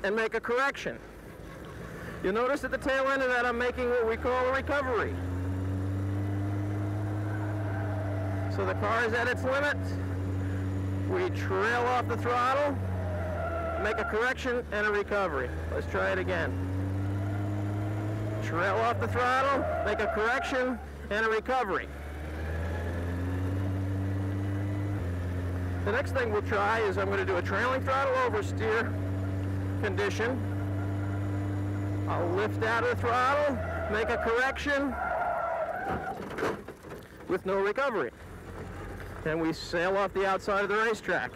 and make a correction. You'll notice at the tail end of that I'm making what we call a recovery. So the car is at its limit. We trail off the throttle, make a correction and a recovery. Let's try it again. Trail off the throttle, make a correction and a recovery. The next thing we'll try is I'm going to do a trailing throttle oversteer condition. I'll lift out of the throttle, make a correction with no recovery. And we sail off the outside of the racetrack.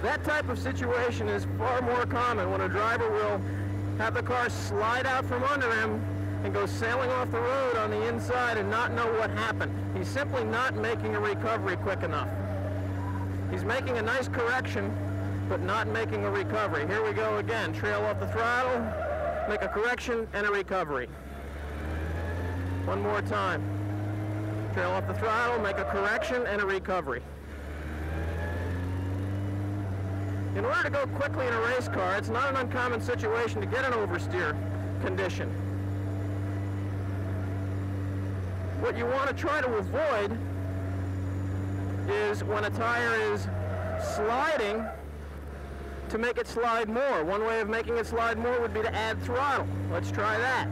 That type of situation is far more common when a driver will have the car slide out from under him and go sailing off the road on the inside and not know what happened. He's simply not making a recovery quick enough. He's making a nice correction, but not making a recovery. Here we go again. Trail off the throttle, make a correction and a recovery. One more time. Trail off the throttle, make a correction and a recovery. In order to go quickly in a race car, it's not an uncommon situation to get an oversteer condition. What you want to try to avoid is when a tire is sliding, to make it slide more. One way of making it slide more would be to add throttle. Let's try that.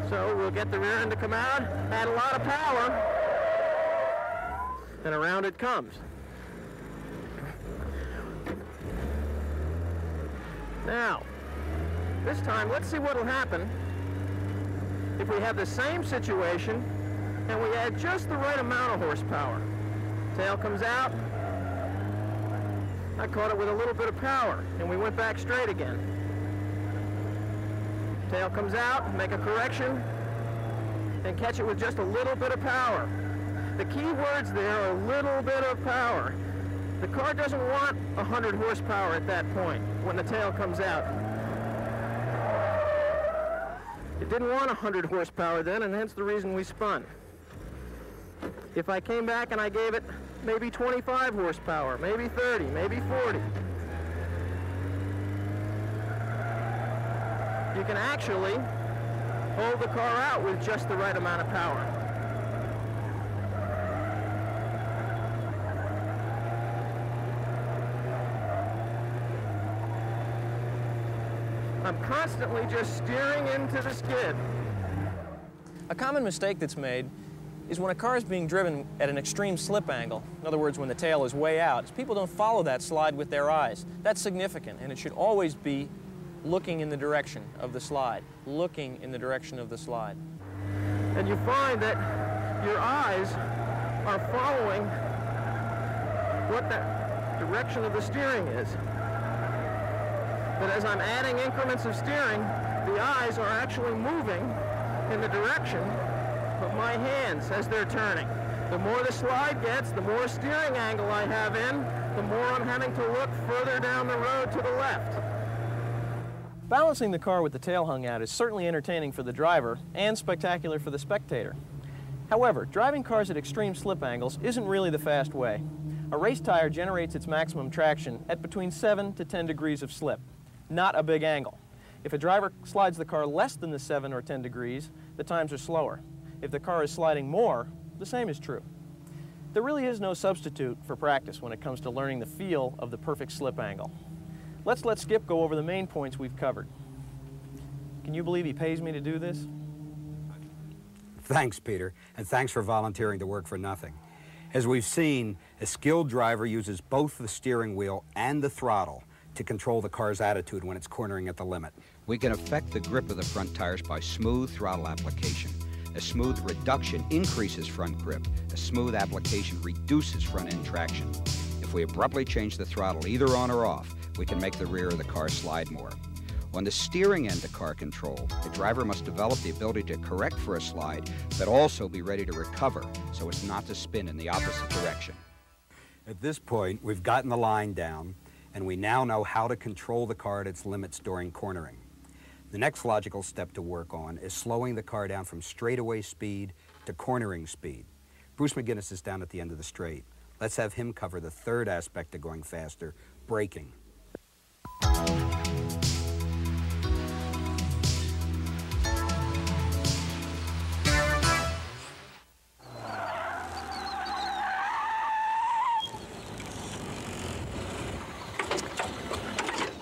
So we'll get the rear end to come out, add a lot of power, and around it comes. Now, this time, let's see what will happen if we have the same situation and we add just the right amount of horsepower. Tail comes out. I caught it with a little bit of power, and we went back straight again. Tail comes out, make a correction, and catch it with just a little bit of power. The key words there are a little bit of power. The car doesn't want 100 horsepower at that point when the tail comes out. It didn't want 100 horsepower then, and hence the reason we spun. If I came back and I gave it maybe 25 horsepower, maybe 30, maybe 40, you can actually hold the car out with just the right amount of power. I'm constantly just steering into the skid. A common mistake that's made is when a car is being driven at an extreme slip angle, in other words, when the tail is way out, is people don't follow that slide with their eyes. That's significant, and it should always be looking in the direction of the slide, looking in the direction of the slide. And you find that your eyes are following what the direction of the steering is. But as I'm adding increments of steering, the eyes are actually moving in the direction of my hands as they're turning. The more the slide gets, the more steering angle I have in, the more I'm having to look further down the road to the left. Balancing the car with the tail hung out is certainly entertaining for the driver and spectacular for the spectator. However, driving cars at extreme slip angles isn't really the fast way. A race tire generates its maximum traction at between 7 to 10 degrees of slip, not a big angle. If a driver slides the car less than the 7 or 10 degrees, the times are slower. If the car is sliding more, the same is true. There really is no substitute for practice when it comes to learning the feel of the perfect slip angle. Let's let Skip go over the main points we've covered. Can you believe he pays me to do this? Thanks, Peter, and thanks for volunteering to work for nothing. As we've seen, a skilled driver uses both the steering wheel and the throttle to control the car's attitude when it's cornering at the limit. We can affect the grip of the front tires by smooth throttle application. A smooth reduction increases front grip. A smooth application reduces front end traction. If we abruptly change the throttle either on or off, we can make the rear of the car slide more. On the steering end of car control, the driver must develop the ability to correct for a slide, but also be ready to recover so as not to spin in the opposite direction. At this point, we've gotten the line down, and we now know how to control the car at its limits during cornering. The next logical step to work on is slowing the car down from straightaway speed to cornering speed. Bruce McGinnis is down at the end of the straight. Let's have him cover the third aspect of going faster, braking.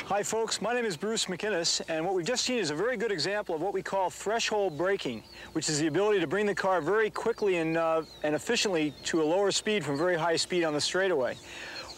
Hi folks, my name is Bruce McInnes, and what we've just seen is a very good example of what we call threshold braking, which is the ability to bring the car very quickly and efficiently to a lower speed from very high speed on the straightaway.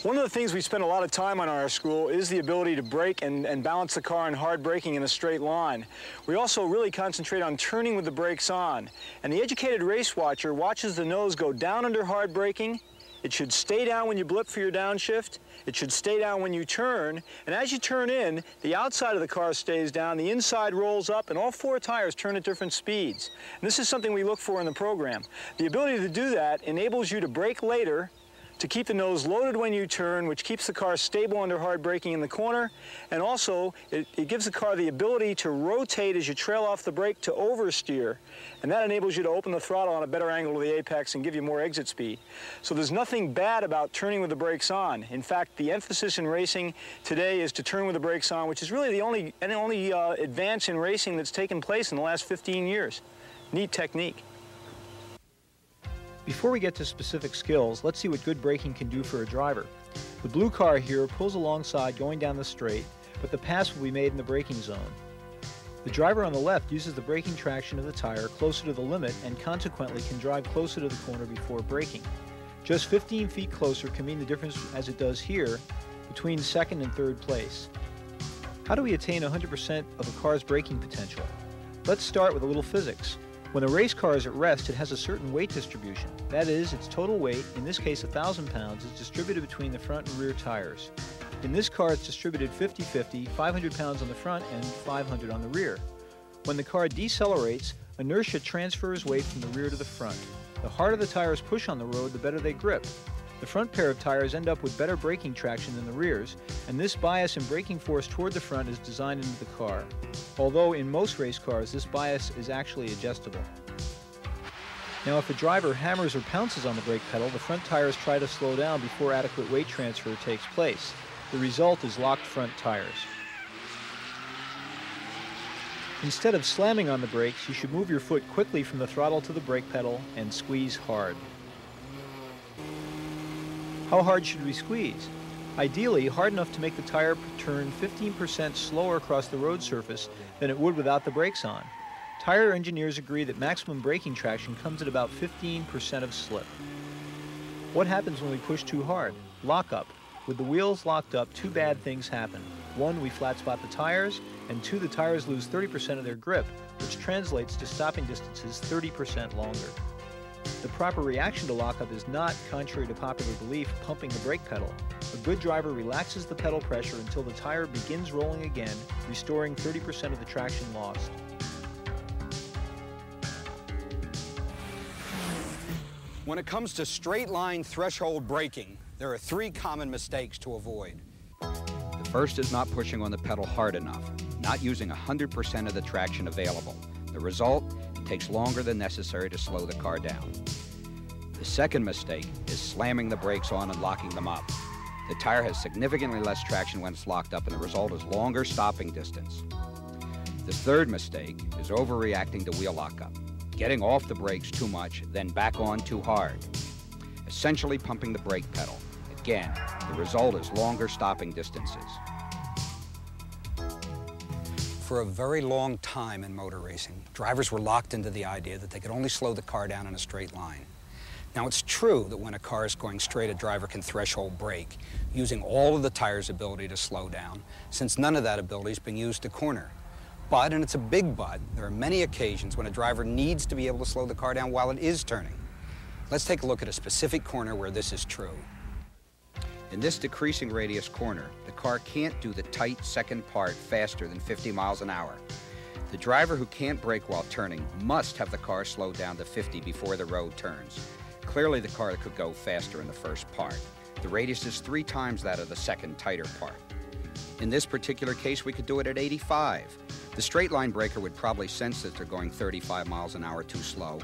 One of the things we spend a lot of time on in our school is the ability to brake and balance the car in hard braking in a straight line. We also really concentrate on turning with the brakes on, and the educated race watcher watches the nose go down under hard braking. It should stay down when you blip for your downshift. It should stay down when you turn. And as you turn in, the outside of the car stays down, the inside rolls up, and all four tires turn at different speeds. And this is something we look for in the program. The ability to do that enables you to brake later, to keep the nose loaded when you turn, which keeps the car stable under hard braking in the corner, and also it gives the car the ability to rotate as you trail off the brake to oversteer, and that enables you to open the throttle on a better angle to the apex and give you more exit speed. So there's nothing bad about turning with the brakes on. In fact, the emphasis in racing today is to turn with the brakes on, which is really the only advance in racing that's taken place in the last 15 years. Neat technique. Before we get to specific skills, let's see what good braking can do for a driver. The blue car here pulls alongside going down the straight, but the pass will be made in the braking zone. The driver on the left uses the braking traction of the tire closer to the limit and consequently can drive closer to the corner before braking. Just 15 feet closer can mean the difference, as it does here, between second and third place. How do we attain 100% of a car's braking potential? Let's start with a little physics. When a race car is at rest, it has a certain weight distribution. That is, its total weight, in this case 1,000 pounds, is distributed between the front and rear tires. In this car, it's distributed 50-50, 500 pounds on the front and 500 on the rear. When the car decelerates, inertia transfers weight from the rear to the front. The harder the tires push on the road, the better they grip. The front pair of tires end up with better braking traction than the rears, and this bias in braking force toward the front is designed into the car. Although in most race cars, this bias is actually adjustable. Now, if a driver hammers or pounces on the brake pedal, the front tires try to slow down before adequate weight transfer takes place. The result is locked front tires. Instead of slamming on the brakes, you should move your foot quickly from the throttle to the brake pedal and squeeze hard. How hard should we squeeze? Ideally, hard enough to make the tire turn 15% slower across the road surface than it would without the brakes on. Tire engineers agree that maximum braking traction comes at about 15% of slip. What happens when we push too hard? Lockup. With the wheels locked up, two bad things happen. One, we flat spot the tires, and two, the tires lose 30% of their grip, which translates to stopping distances 30% longer. The proper reaction to lockup is not, contrary to popular belief, pumping the brake pedal. A good driver relaxes the pedal pressure until the tire begins rolling again, restoring 30% of the traction lost. When it comes to straight line threshold braking, there are three common mistakes to avoid. The first is not pushing on the pedal hard enough, not using 100% of the traction available. The result? It takes longer than necessary to slow the car down. The second mistake is slamming the brakes on and locking them up. The tire has significantly less traction when it's locked up, and the result is longer stopping distance. The third mistake is overreacting to wheel lockup, getting off the brakes too much, then back on too hard, essentially pumping the brake pedal. Again, the result is longer stopping distances. For a very long time in motor racing, drivers were locked into the idea that they could only slow the car down in a straight line. Now, it's true that when a car is going straight, a driver can threshold brake, using all of the tire's ability to slow down, since none of that ability is being used to corner. But, and it's a big but, there are many occasions when a driver needs to be able to slow the car down while it is turning. Let's take a look at a specific corner where this is true. In this decreasing radius corner, the car can't do the tight second part faster than 50 miles an hour. The driver who can't brake while turning must have the car slow down to 50 before the road turns. Clearly, the car could go faster in the first part. The radius is 3 times that of the second, tighter part. In this particular case, we could do it at 85. The straight line braker would probably sense that they're going 35 miles an hour too slow